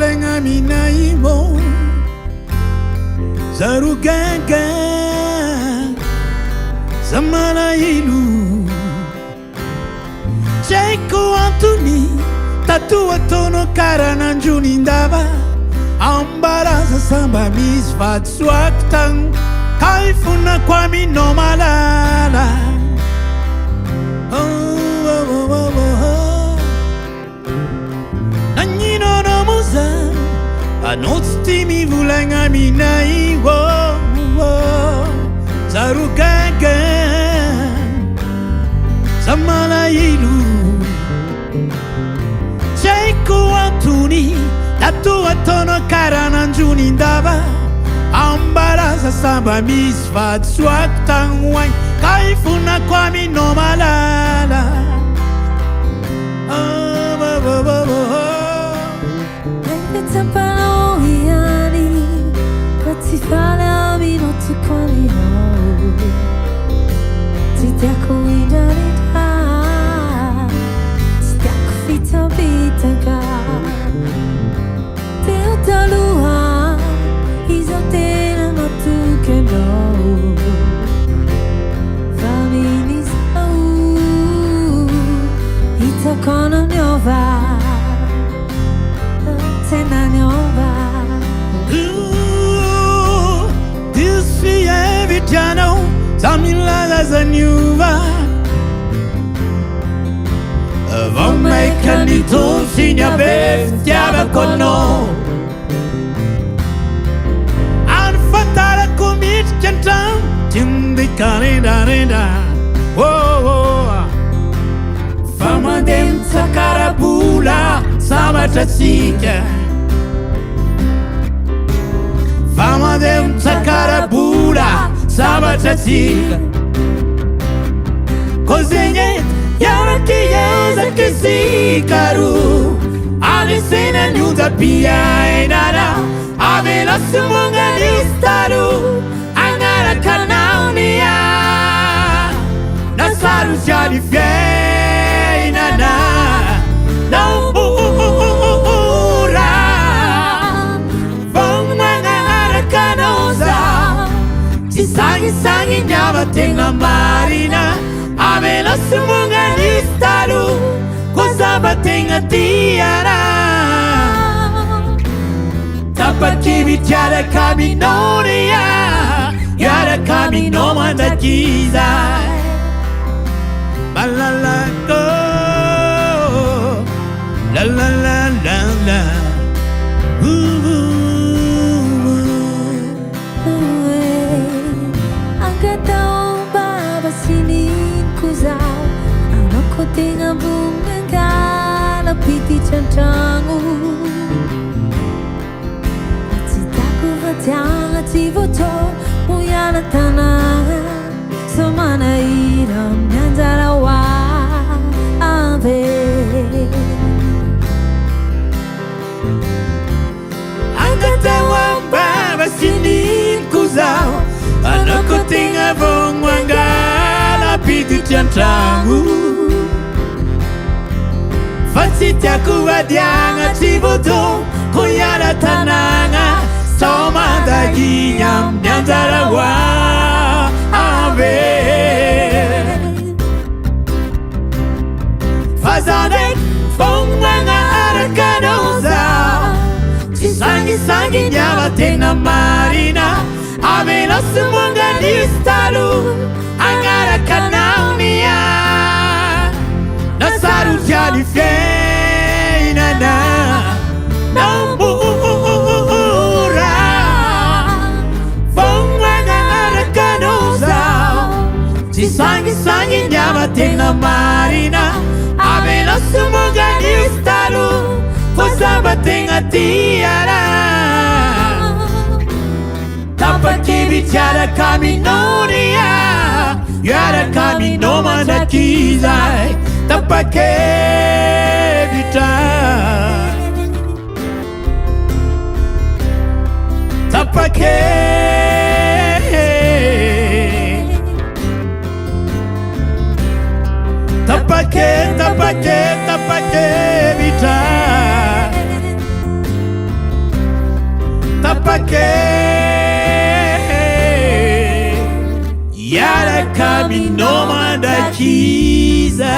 vulenga minaimo zarugaga zamana ilu Jaiko Antoni tatua tono karana njunindava ambaraza samba misvat swaktang kaifuna kwami no malala Nanyino no muza anotstimi vulanga minai zarugaga zamana ilu Jaiko Antoni tatua tono karana njunindava ambaraza samba misvat swaktang wai kaifuna kwami no malala Tempano iani Quati fale a minuto con i no Ti diaco in realtà Ti diaco fita vita ga Te utalua Isotena no tu che no Famini sau Ita kono nyova This every channel, Samila as a new Von make a little senior best, Yavacono and Fatara commit Kentam, Tim the Canada. Whoa, Fama dem Sakarabula, Samatasika. Fama dem Sakarabula, Samatasika. Cozinha, Yaraki Yaza Kisikaru. Alisina Nuda Pia, Nada, Avela Sumunga Nistaru, Angara Kanaunia, Nasaru Jadi Nada, no. Sangi nyava tenga marina Avela sumunga nistaru Kozaba tenga tiara Tapaki vichara kaminoria Yara kamino manda kiza Balala go La la la la la Tenga bunga kala piti chantangu Atitaku vatanga tivoto Uyana tananga Samana iram Nyanzara wa ave Angata wamba sini kuzao Anoko tenga bunga kala piti chantangu Fatsitiaku adianga tivoto Kuyana tananga Soma daginyam Nyanzara wa ave Fazane Fongwanga arakanoza Sangi nyava tena marina Avela sumunga nistaru Angara kanaunia Nasaru jadi na Nambura Fongwanga arakanoza Sangi nyama tena marina Avela sumunga nistaru Kozaba tenga tiara Tapaki bichara kaminoria Yara kamino manda kizai Tapake bichara Tapake Tapake, tapake, tapake, vita Nami no mandakiza